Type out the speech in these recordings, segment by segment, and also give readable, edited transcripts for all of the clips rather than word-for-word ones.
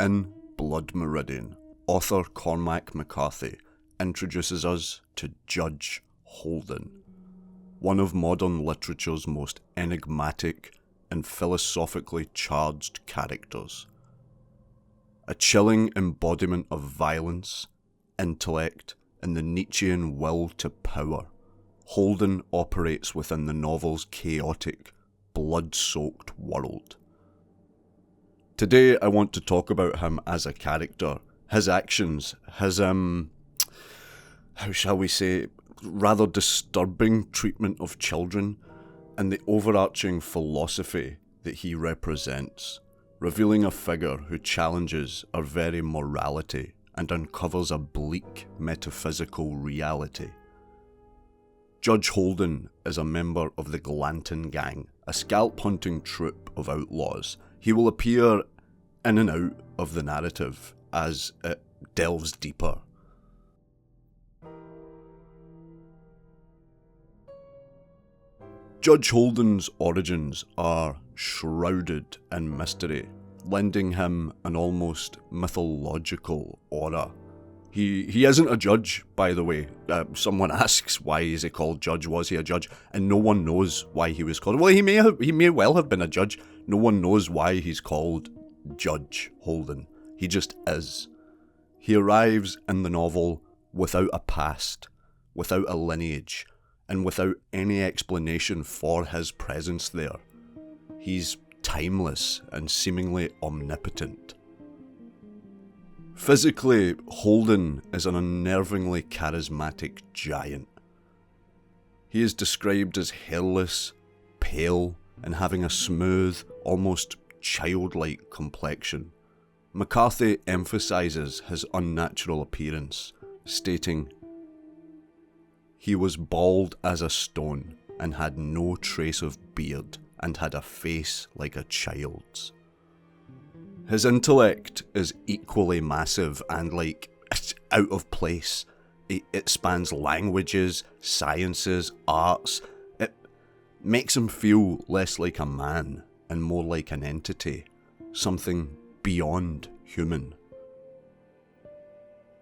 In Blood Meridian, author Cormac McCarthy introduces us to Judge Holden, one of modern literature's most enigmatic and philosophically charged characters. A chilling embodiment of violence, intellect, and the Nietzschean will to power, Holden operates within the novel's chaotic, blood-soaked world. Today I want to talk about him as a character, his actions, his, how shall we say, rather disturbing treatment of children, and the overarching philosophy that he represents, revealing a figure who challenges our very morality and uncovers a bleak metaphysical reality. Judge Holden is a member of the Glanton Gang, a scalp-hunting troupe of outlaws. He will appear in and out of the narrative as it delves deeper. Judge Holden's origins are shrouded in mystery, lending him an almost mythological aura. He isn't a judge, by the way. Someone asks, why is he called Judge? Was he a judge? And no one knows why he was called. Well, he may well have been a judge. No one knows why he's called Judge Holden. He just is. He arrives in the novel without a past, without a lineage, and without any explanation for his presence there. He's timeless and seemingly omnipotent. Physically, Holden is an unnervingly charismatic giant. He is described as hairless, pale, and having a smooth, almost childlike complexion. McCarthy emphasises his unnatural appearance, stating, "He was bald as a stone, and had no trace of beard, and had a face like a child's." His intellect is equally massive and out of place. It spans languages, sciences, arts. It makes him feel less like a man and more like an entity, something beyond human.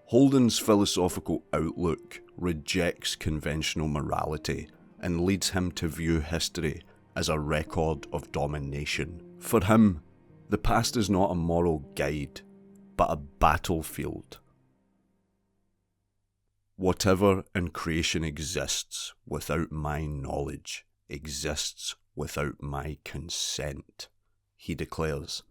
Holden's philosophical outlook rejects conventional morality and leads him to view history as a record of domination. For him, the past is not a moral guide, but a battlefield. Whatever in creation exists without my knowledge exists without my consent, he declares,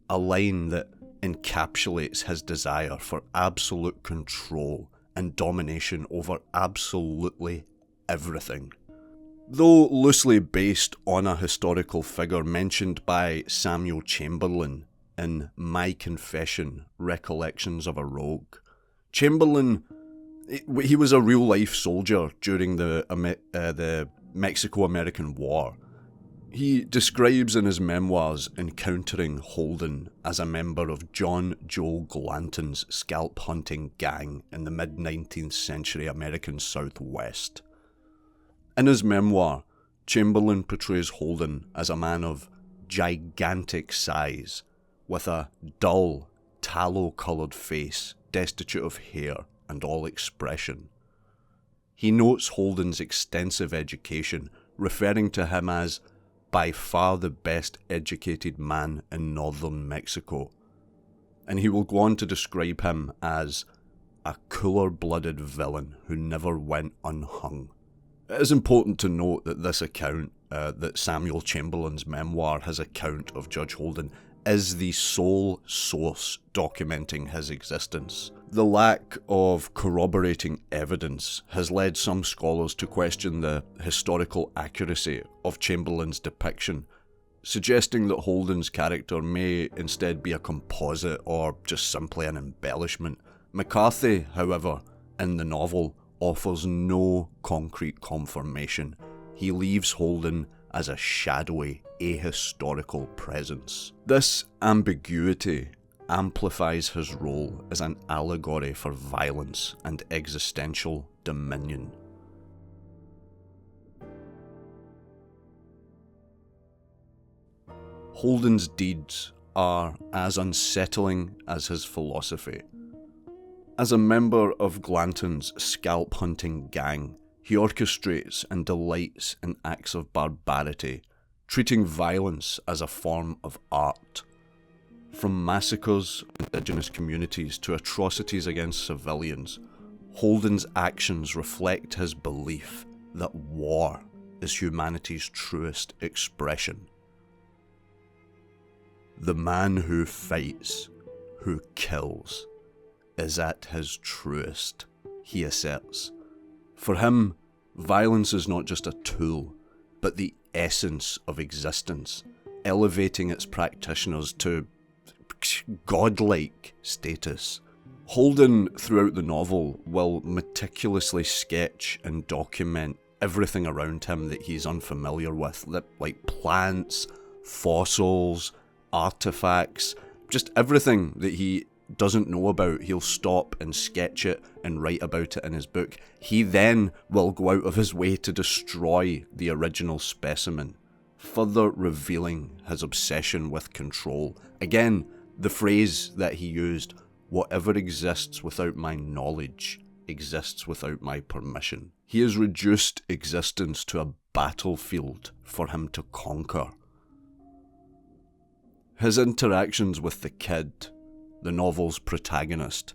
a line that encapsulates his desire for absolute control and domination over absolutely everything. Though loosely based on a historical figure mentioned by Samuel Chamberlain in My Confession, Recollections of a Rogue, Chamberlain, he was a real-life soldier during the Mexico-American War. He describes in his memoirs encountering Holden as a member of John Joel Glanton's scalp-hunting gang in the mid-19th century American Southwest. In his memoir, Chamberlain portrays Holden as a man of gigantic size, with a dull, tallow-coloured face, destitute of hair and all expression. He notes Holden's extensive education, referring to him as by far the best educated man in northern Mexico, and he will go on to describe him as a cooler-blooded villain who never went unhung. It is important to note that this account, that Samuel Chamberlain's memoir, his account of Judge Holden, is the sole source documenting his existence. The lack of corroborating evidence has led some scholars to question the historical accuracy of Chamberlain's depiction, suggesting that Holden's character may instead be a composite or just simply an embellishment. McCarthy, however, in the novel, offers no concrete confirmation. He leaves Holden as a shadowy, ahistorical presence. This ambiguity amplifies his role as an allegory for violence and existential dominion. Holden's deeds are as unsettling as his philosophy. As a member of Glanton's scalp-hunting gang, he orchestrates and delights in acts of barbarity, treating violence as a form of art. From massacres of indigenous communities to atrocities against civilians, Holden's actions reflect his belief that war is humanity's truest expression. The man who fights, who kills, is at his truest, he asserts. For him, violence is not just a tool, but the essence of existence, elevating its practitioners to godlike status. Holden, throughout the novel, will meticulously sketch and document everything around him that he's unfamiliar with, like plants, fossils, artifacts, just everything that he doesn't know about. He'll stop and sketch it and write about it in his book. He then will go out of his way to destroy the original specimen, further revealing his obsession with control. Again, the phrase that he used, "Whatever exists without my knowledge exists without my permission." He has reduced existence to a battlefield for him to conquer. His interactions with the kid, the novel's protagonist,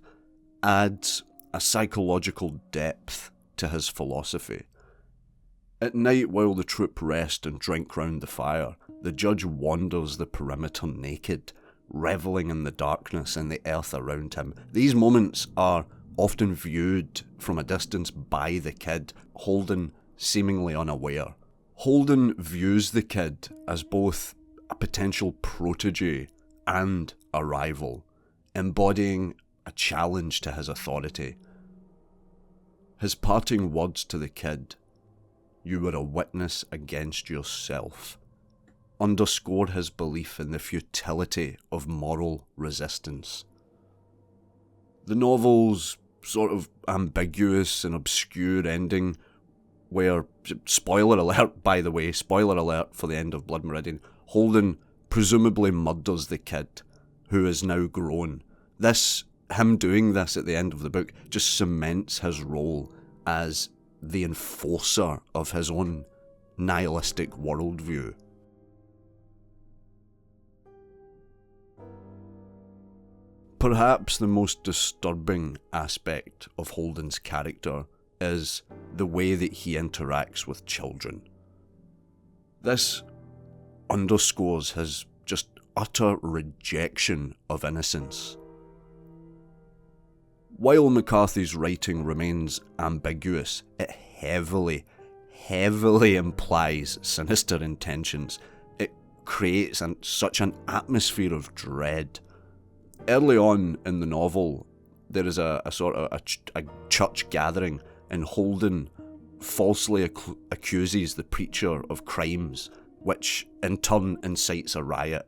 adds a psychological depth to his philosophy. At night, while the troop rest and drink round the fire, the judge wanders the perimeter naked, revelling in the darkness and the earth around him. These moments are often viewed from a distance by the kid, Holden seemingly unaware. Holden views the kid as both a potential protege and a rival, embodying a challenge to his authority. His parting words to the kid, "You were a witness against yourself," underscore his belief in the futility of moral resistance. The novel's sort of ambiguous and obscure ending, where, spoiler alert by the way, spoiler alert for the end of Blood Meridian, Holden presumably murders the kid, who is now grown. Him doing this at the end of the book just cements his role as the enforcer of his own nihilistic worldview. Perhaps the most disturbing aspect of Holden's character is the way that he interacts with children. This underscores his just utter rejection of innocence. While McCarthy's writing remains ambiguous, it heavily implies sinister intentions. It creates such an atmosphere of dread. Early on in the novel, there is a sort of a church gathering, and Holden falsely accuses the preacher of crimes, which in turn incites a riot.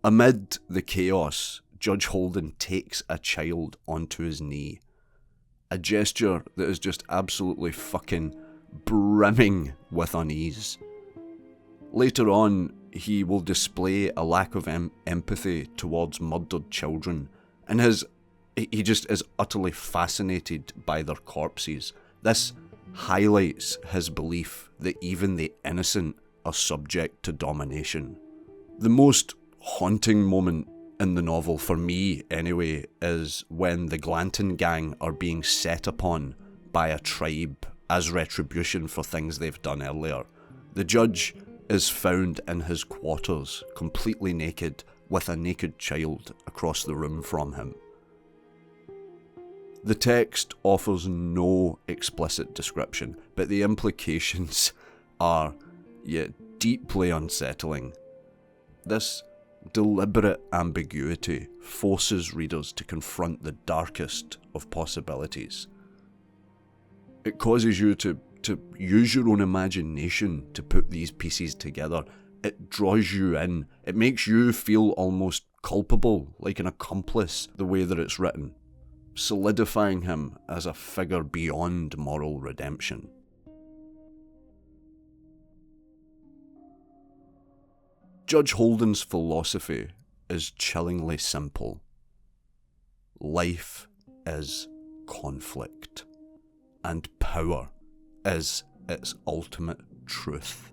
Amid the chaos, Judge Holden takes a child onto his knee, a gesture that is just absolutely fucking brimming with unease. Later on, he will display a lack of empathy towards murdered children, and he just is utterly fascinated by their corpses. This highlights his belief that even the innocent are subject to domination. The most haunting moment in the novel, for me anyway, is when the Glanton gang are being set upon by a tribe as retribution for things they've done earlier. The judge is found in his quarters, completely naked, with a naked child across the room from him. The text offers no explicit description, but the implications are deeply unsettling. This deliberate ambiguity forces readers to confront the darkest of possibilities. It causes you to use your own imagination to put these pieces together. It draws you in. It makes you feel almost culpable, like an accomplice, the way that it's written, solidifying him as a figure beyond moral redemption. Judge Holden's philosophy is chillingly simple. Life is conflict, and power is its ultimate truth.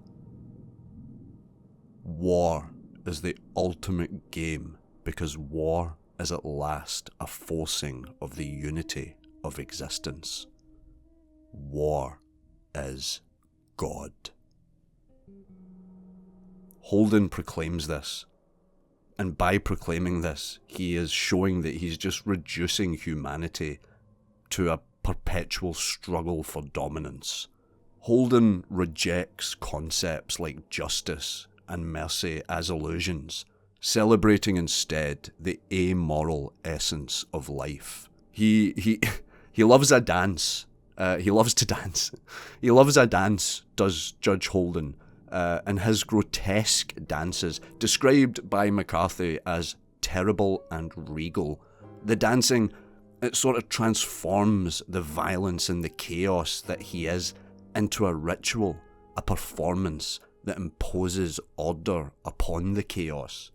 War is the ultimate game, because war is at last a forcing of the unity of existence. War is God. Holden proclaims this, and by proclaiming this, he is showing that he's just reducing humanity to a perpetual struggle for dominance. Holden rejects concepts like justice and mercy as illusions, celebrating instead the amoral essence of life. He loves a dance. He loves to dance. He loves a dance, does Judge Holden, and his grotesque dances, described by McCarthy as terrible and regal. The dancing, it sort of transforms the violence and the chaos that he is into a ritual, a performance that imposes order upon the chaos.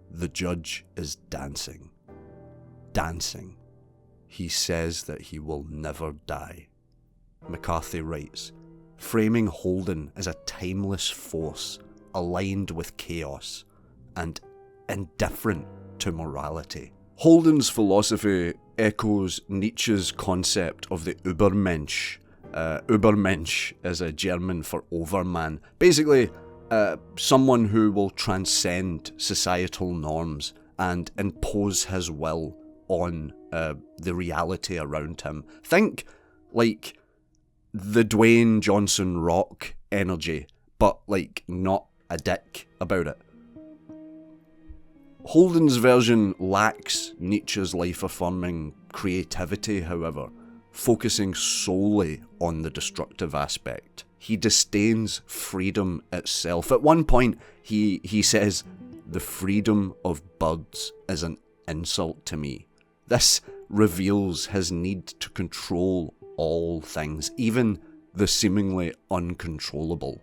The judge is dancing. Dancing. He says that he will never die. McCarthy writes, framing Holden as a timeless force aligned with chaos and indifferent to morality. Holden's philosophy echoes Nietzsche's concept of the Übermensch. Übermensch is a German for overman. Basically, someone who will transcend societal norms and impose his will on the reality around him. Think like the Dwayne Johnson Rock energy, but like not a dick about it. Holden's version lacks Nietzsche's life-affirming creativity, however, focusing solely on the destructive aspect. He disdains freedom itself. At one point, he says, "The freedom of birds is an insult to me." This reveals his need to control all things, even the seemingly uncontrollable.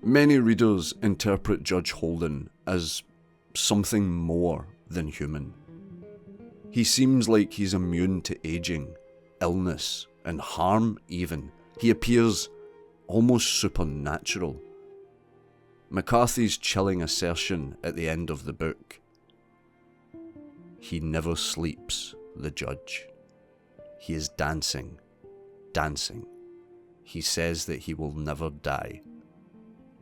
Many readers interpret Judge Holden as something more than human. He seems like he's immune to aging, illness, and harm even. He appears almost supernatural. McCarthy's chilling assertion at the end of the book, "He never sleeps, the judge. He is dancing, dancing. He says that he will never die,"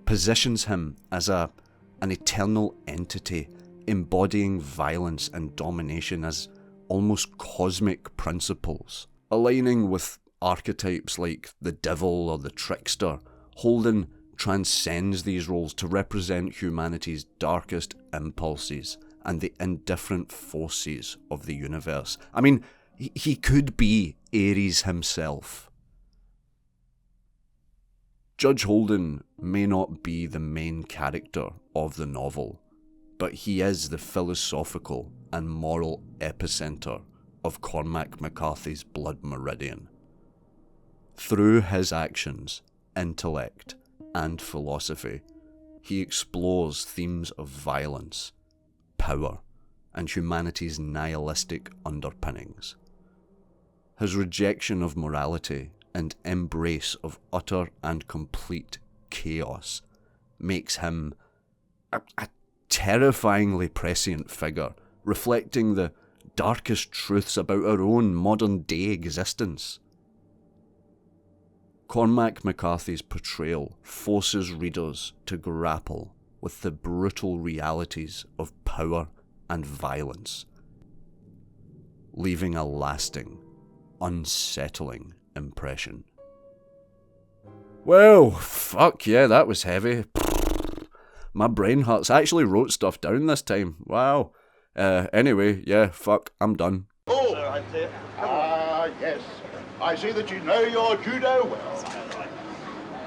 positions him as an eternal entity embodying violence and domination as almost cosmic principles. Aligning with archetypes like the devil or the trickster, Holden transcends these roles to represent humanity's darkest impulses and the indifferent forces of the universe. I mean, he could be Ares himself. Judge Holden may not be the main character of the novel, but he is the philosophical and moral epicenter of Cormac McCarthy's Blood Meridian. Through his actions, intellect, and philosophy, he explores themes of violence, power, and humanity's nihilistic underpinnings. His rejection of morality and embrace of utter and complete chaos makes him a terrifyingly prescient figure, reflecting the darkest truths about our own modern-day existence. Cormac McCarthy's portrayal forces readers to grapple with the brutal realities of power and violence, leaving a lasting, unsettling impression. Well, fuck yeah, that was heavy. My brain hurts. I actually wrote stuff down this time. Wow. Anyway, yeah, fuck, I'm done. Oh, yes. I see that you know your judo well.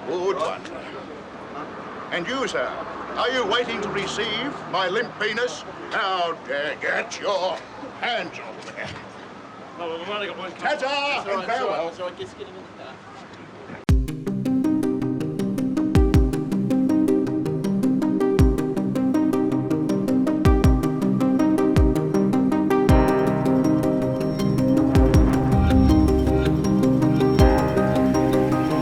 Good one. And you, sir, are you waiting to receive my limp penis? How dare get your hands off there. No, we've only got one. Ta-ta and farewell. So I guess getting in the car.